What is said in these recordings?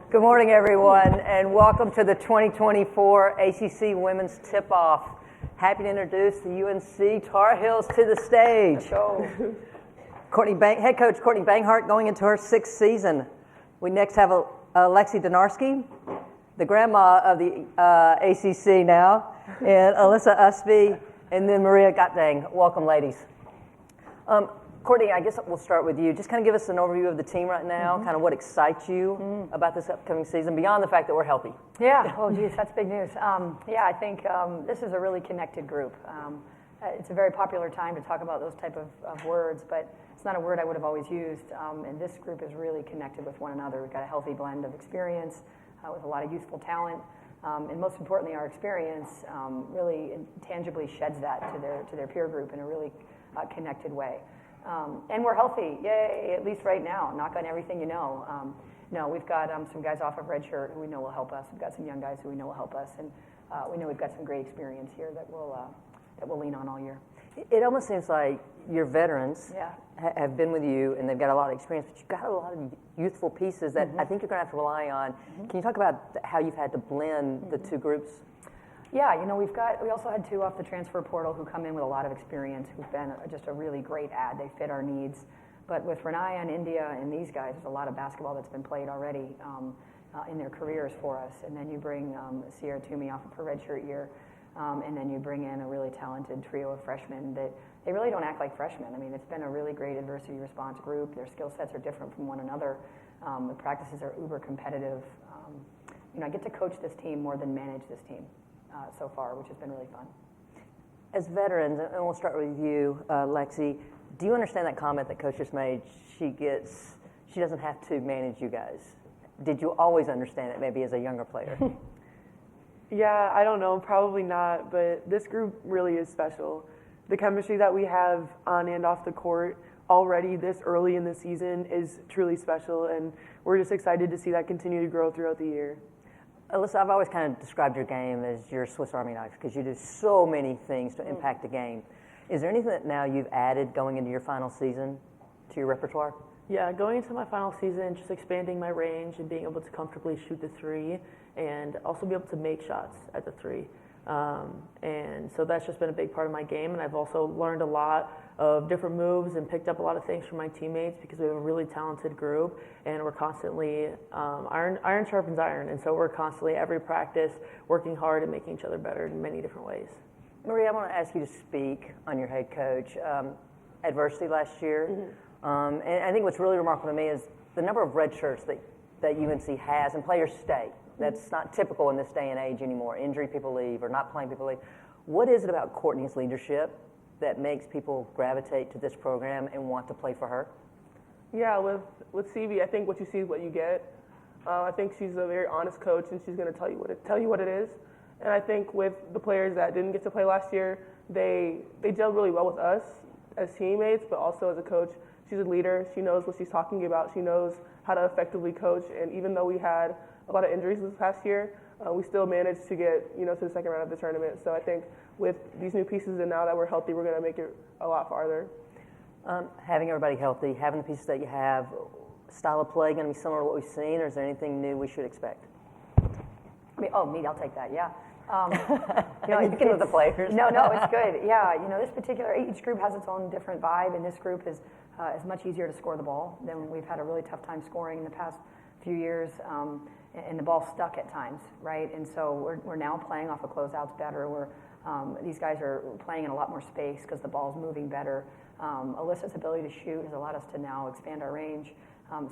Good morning, everyone, and welcome to the 2024 ACC Women's Tip-Off. Happy to introduce the UNC Tar Heels to the stage. Head coach Courtney Banghart going into her 6th season. We next have Lexi Donarski, the grandma of the ACC now, and Alyssa Ustby, and then Gakdeng. Welcome, ladies. Courtney, I guess we'll start with you. Just kind of give us an overview of the team right now, kind of what excites you about this upcoming season, beyond the fact that we're healthy. Yeah, oh geez, that's big news. I think this is a really connected group. It's a very popular time to talk about those type of words, but it's not a word I would have always used. And this group is really connected with one another. We've got a healthy blend of experience with a lot of youthful talent. And most importantly, our experience really tangibly sheds that to their peer group in a really connected way. And we're healthy, yay, at least right now. Knock on everything you know. No, we've got some guys off of redshirt who we know will help us. We've got some young guys who we know will help us. And we know we've got some great experience here that we'll lean on all year. It almost seems like your veterans have been with you and they've got a lot of experience, but you've got a lot of youthful pieces that I think you're going to have to rely on. Can you talk about how you've had to blend the two groups? Yeah, we also had two off the transfer portal who come in with a lot of experience, who've been just a really great add. They fit our needs. But with Renaya and India and these guys, there's a lot of basketball that's been played already in their careers for us. And then you bring Sierra Toomey off of her redshirt year, and then you bring in a really talented trio of freshmen that they really don't act like freshmen. I mean, it's been a really great adversity response group. Their skill sets are different from one another. The practices are uber competitive. I get to coach this team more than manage this team. So far, which has been really fun. As veterans, and we'll start with you, Lexi, do you understand that comment that Coach just made? She doesn't have to manage you guys. Did you always understand it, maybe as a younger player? Yeah, I don't know, probably not, but this group really is special. The chemistry that we have on and off the court already this early in the season is truly special, and we're just excited to see that continue to grow throughout the year. Alyssa, I've always kind of described your game as your Swiss Army knife because you do so many things to impact the game. Is there anything that now you've added going into your final season to your repertoire? Yeah, going into my final season, just expanding my range and being able to comfortably shoot the three and also be able to make shots at the three. And so that's just been a big part of my game, and I've also learned a lot of different moves and picked up a lot of things from my teammates because we have a really talented group, and we're constantly iron sharpens iron, and so we're constantly every practice working hard and making each other better in many different ways. Maria, I want to ask you to speak on your head coach adversity last year, and I think what's really remarkable to me is the number of red shirts that UNC has, and players stay. That's not typical in this day and age anymore. Injury people leave or not playing people leave. What is it about Courtney's leadership that makes people gravitate to this program and want to play for her? Yeah, with CB, I think what you see is what you get. I think she's a very honest coach, and she's going to tell you what it is. And I think with the players that didn't get to play last year, they gelled really well with us as teammates, but also as a coach. She's a leader. She knows what she's talking about. She knows how to effectively coach. And even though we had a lot of injuries this past year, we still managed to get to the second round of the tournament. So I think with these new pieces and now that we're healthy, we're going to make it a lot farther. Having everybody healthy, having the pieces that you have, style of play going to be similar to what we've seen, or is there anything new we should expect? I'll take that, yeah. You can with the players. No, it's good. Yeah, this particular, each group has its own different vibe, and this group is much easier to score the ball than we've had a really tough time scoring in the past few years. And the ball's stuck at times, right? And so we're now playing off of closeouts better. These guys are playing in a lot more space because the ball's moving better. Alyssa's ability to shoot has allowed us to now expand our range.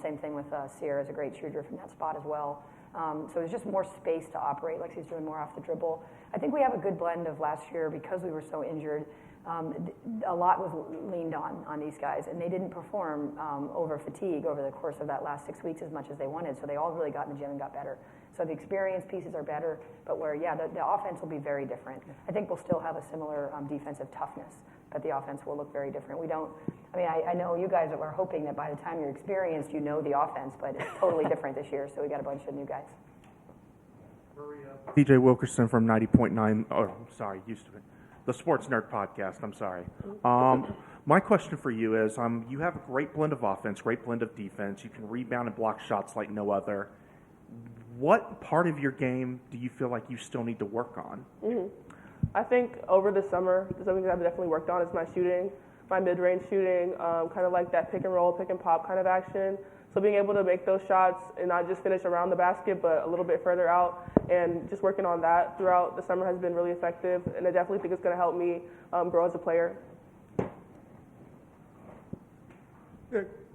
Same thing with Sierra's a great shooter from that spot as well. So there's just more space to operate. Lexi's doing more off the dribble. I think we have a good blend of last year because we were so injured. A lot was leaned on these guys, and they didn't perform over fatigue over the course of that last 6 weeks as much as they wanted, so they all really got in the gym and got better. So the experience pieces are better, but the offense will be very different. I think we'll still have a similar defensive toughness, but the offense will look very different. I know you guys are hoping that by the time you're experienced, you know the offense, but it's totally different this year, so we got a bunch of new guys. DJ Wilkerson from 90.9, used to it. The Sports Nerd Podcast, I'm sorry. My question for you is, you have a great blend of offense, great blend of defense. You can rebound and block shots like no other. what part of your game do you feel like you still need to work on? I think over the summer, something that I've definitely worked on is my shooting, my mid-range shooting, kind of like that pick and roll, pick and pop kind of action. So being able to make those shots and not just finish around the basket, but a little bit further out, and just working on that throughout the summer has been really effective, and I definitely think it's going to help me grow as a player.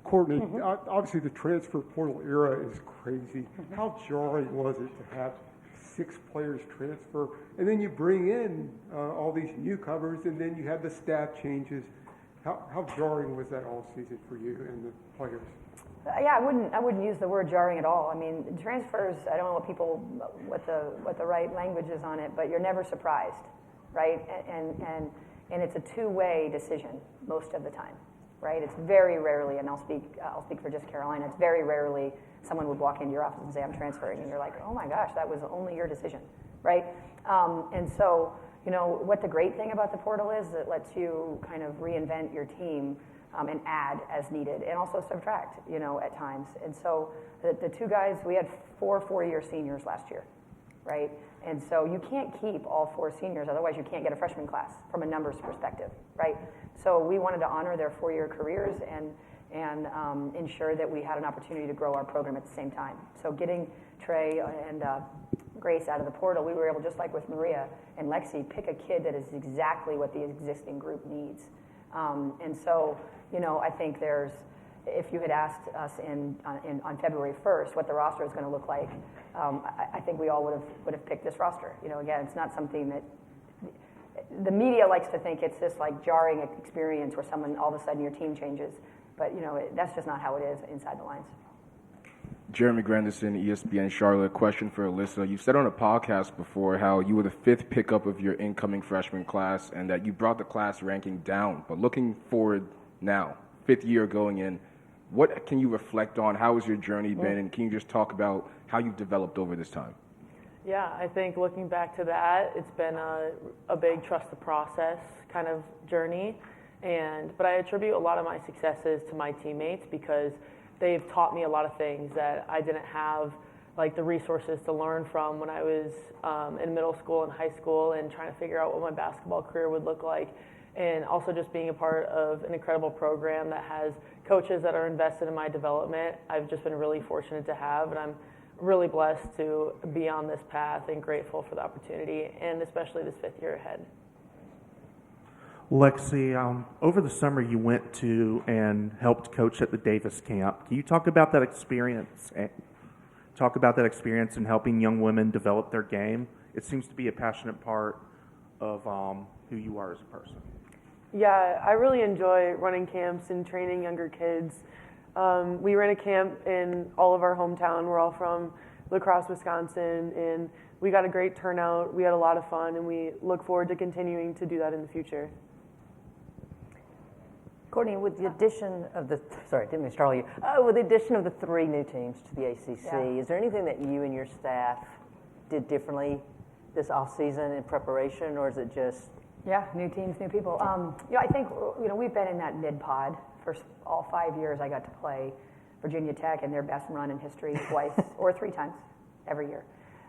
Courtney, obviously the transfer portal era is crazy. How jarring was it to have 6 players transfer, and then you bring in all these newcomers, and then you have the staff changes? How jarring was that all season for you and the players? Yeah, I wouldn't use the word jarring at all. I mean, transfers, I don't know what the right language is on it, but you're never surprised, right? And it's a two-way decision most of the time, right? It's very rarely, and I'll speak for just Carolina, it's very rarely someone would walk into your office and say, I'm transferring, and you're like, oh my gosh, that was only your decision, right? And so, you know, what the great thing about the portal is, it lets you kind of reinvent your team and add as needed, and also subtract, you know, at times. And so the 2 guys, we had 4 4-year seniors last year, right? And so you can't keep all 4 seniors, otherwise you can't get a freshman class from a numbers perspective, right? So we wanted to honor their 4-year careers and ensure that we had an opportunity to grow our program at the same time. So getting Trey and Grace out of the portal, we were able, just like with Maria and Lexi, pick a kid that is exactly what the existing group needs. And so, you know, I think if you had asked us on February 1st what the roster is going to look like, I think we all would have picked this roster. You know, again, it's not something that the media likes to think it's this like jarring experience where someone all of a sudden your team changes, but you know that's just not how it is inside the lines. Jeremy Grandison, ESPN Charlotte. Question for Alyssa. You've said on a podcast before how you were the 5th pickup of your incoming freshman class and that you brought the class ranking down. But looking forward now, 5th year going in, what can you reflect on? How has your journey been? And can you just talk about how you've developed over this time? Yeah, I think looking back to that, it's been a big trust the process kind of journey. But I attribute a lot of my successes to my teammates because they've taught me a lot of things that I didn't have, like the resources to learn from when I was in middle school and high school and trying to figure out what my basketball career would look like. And also just being a part of an incredible program that has coaches that are invested in my development. I've just been really fortunate to have, and I'm really blessed to be on this path and grateful for the opportunity, and especially this 5th year ahead. Lexi, over the summer you went to and helped coach at the Davis camp. Can you talk about that experience? Talk about that experience in helping young women develop their game. It seems to be a passionate part of who you are as a person. Yeah, I really enjoy running camps and training younger kids. We ran a camp in all of our hometown. We're all from La Crosse, Wisconsin, and we got a great turnout. We had a lot of fun, and we look forward to continuing to do that in the future. Courtney, with the addition of the, sorry, didn't mean to startle you. With the addition of the 3 new teams to the ACC, is there anything that you and your staff did differently this offseason in preparation, or is it just? Yeah, new teams, new people. I think we've been in that mid-pod for all 5 years. I got to play Virginia Tech in their best run in history twice or 3 times every year.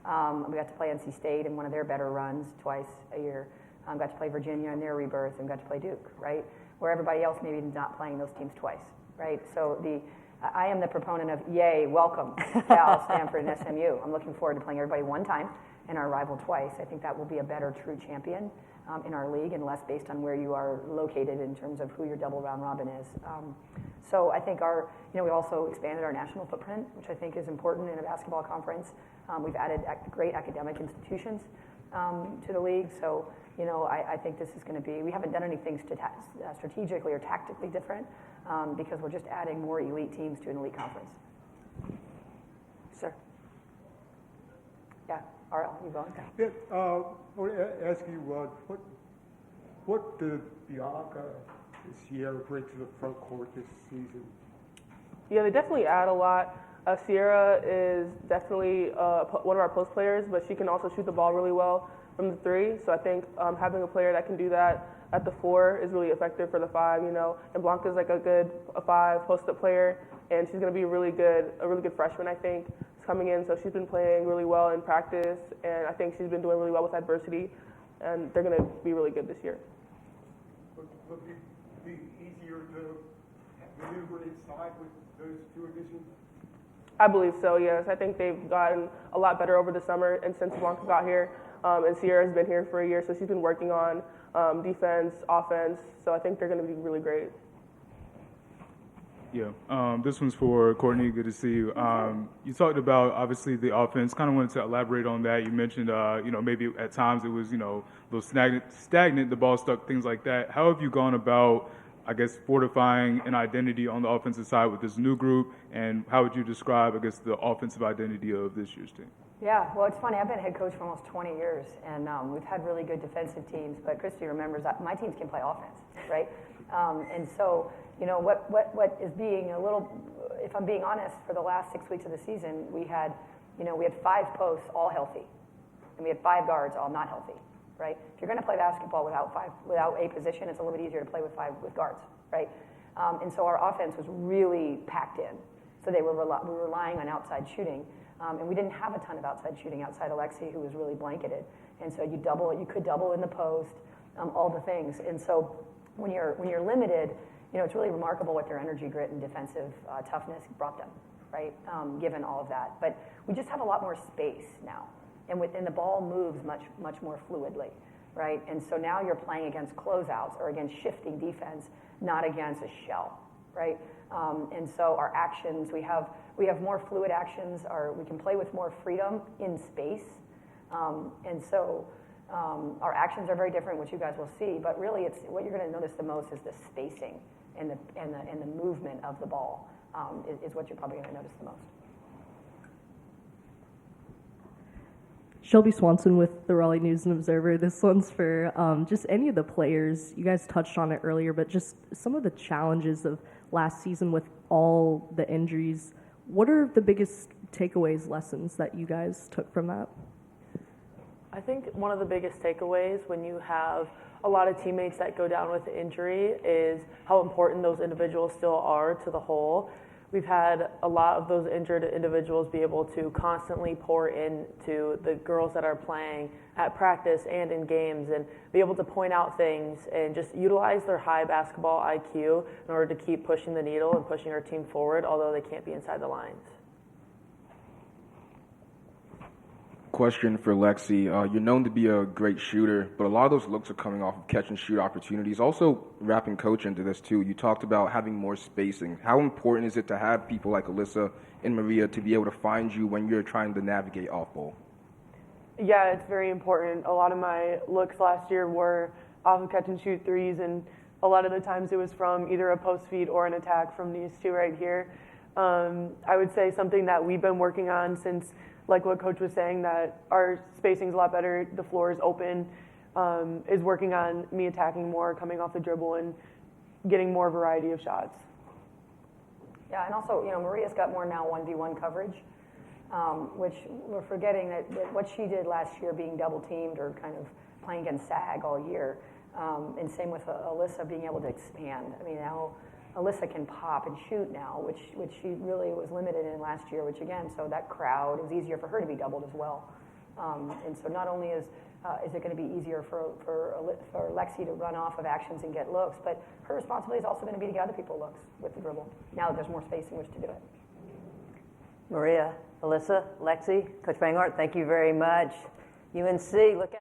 We got to play NC State in one of their better runs twice a year. Got to play Virginia in their rebirth, and got to play Duke, right? Where everybody else maybe not playing those teams twice, right? So I am the proponent of yay, welcome, Cal, Stanford, and SMU. I'm looking forward to playing everybody 1 time and our rival twice. I think that will be a better true champion in our league, and less based on where you are located in terms of who your double round robin is. So I think we also expanded our national footprint, which I think is important in a basketball conference. We've added great academic institutions to the league. So, I think this is going to be, we haven't done anything strategically or tactically different because we're just adding more elite teams to an elite conference. Sir. Yeah, RL, you going? Yeah, I want to ask you, what did Bianca and Sierra bring to the front court this season? Yeah, they definitely add a lot. Sierra is definitely one of our post players, but she can also shoot the ball really well from the 3. So I think having a player that can do that at the 4 is really effective for the 5. And Blanca's like a 5 post-up player, and she's going to be a really good freshman, I think. coming in, so she's been playing really well in practice, and I think she's been doing really well with adversity, and they're going to be really good this year. Would it be easier to maneuver inside with those two additions? I believe so, yes. I think they've gotten a lot better over the summer, and since Blanca got here, and Sierra's been here for a year, so she's been working on defense, offense, so I think they're going to be really great. Yeah, this one's for Courtney. Good to see you. You talked about, obviously, the offense. Kind of wanted to elaborate on that. You mentioned, maybe at times it was, a little stagnant, the ball stuck, things like that. How have you gone about, I guess, fortifying an identity on the offensive side with this new group, and how would you describe, I guess, the offensive identity of this year's team? Yeah, well, it's funny. I've been head coach for almost 20 years, and we've had really good defensive teams. But Christy remembers that my teams can play offense, right? And so, what is being a little, if I'm being honest, for the last 6 weeks of the season, we had 5 posts all healthy, and we had 5 guards all not healthy, right? If you're going to play basketball without a position, it's a little bit easier to play with guards, right? And so our offense was really packed in. So we were relying on outside shooting. And we didn't have a ton of outside shooting outside Alexi, who was really blanketed. And so you could double in the post, all the things. And so when you're limited, it's really remarkable what their energy, grit, and defensive toughness brought them, right? Given all of that. But we just have a lot more space now. And the ball moves much more fluidly, right? And so now you're playing against closeouts or against shifting defense, not against a shell, right? And so our actions, we have more fluid actions, we can play with more freedom in space. And so our actions are very different, which you guys will see, but really what you're going to notice the most is the spacing and the movement of the ball is what you're probably going to notice the most. Shelby Swanson with the Raleigh News and Observer. This one's for just any of the players. You guys touched on it earlier, but just some of the challenges of last season with all the injuries. What are the biggest takeaways, lessons that you guys took from that? I think one of the biggest takeaways when you have a lot of teammates that go down with injury is how important those individuals still are to the whole. We've had a lot of those injured individuals be able to constantly pour into the girls that are playing at practice and in games and be able to point out things and just utilize their high basketball IQ in order to keep pushing the needle and pushing our team forward, although they can't be inside the lines. Question for Lexi. You're known to be a great shooter, but a lot of those looks are coming off of catch and shoot opportunities. Also, wrapping coach into this too, you talked about having more spacing. How important is it to have people like Alyssa and Maria to be able to find you when you're trying to navigate off ball? Yeah, it's very important. A lot of my looks last year were off of catch and shoot threes, and a lot of the times it was from either a post feed or an attack from these two right here. I would say something that we've been working on since, like what Coach was saying, that our spacing's a lot better, the floor is open, is working on me attacking more, coming off the dribble, and getting more variety of shots. Yeah, and also, Maria's got more now 1v1 coverage, which we're forgetting that what she did last year being double teamed or kind of playing against SAG all year, and same with Alyssa being able to expand. I mean, now Alyssa can pop and shoot now, which she really was limited in last year, which again, so that crowd, it was easier for her to be doubled as well. And so not only is it going to be easier for Lexi to run off of actions and get looks, but her responsibility is also going to be to get other people looks with the dribble, now that there's more space in which to do it. Maria, Alyssa, Lexi, Coach Banghart, thank you very much. UNC, look at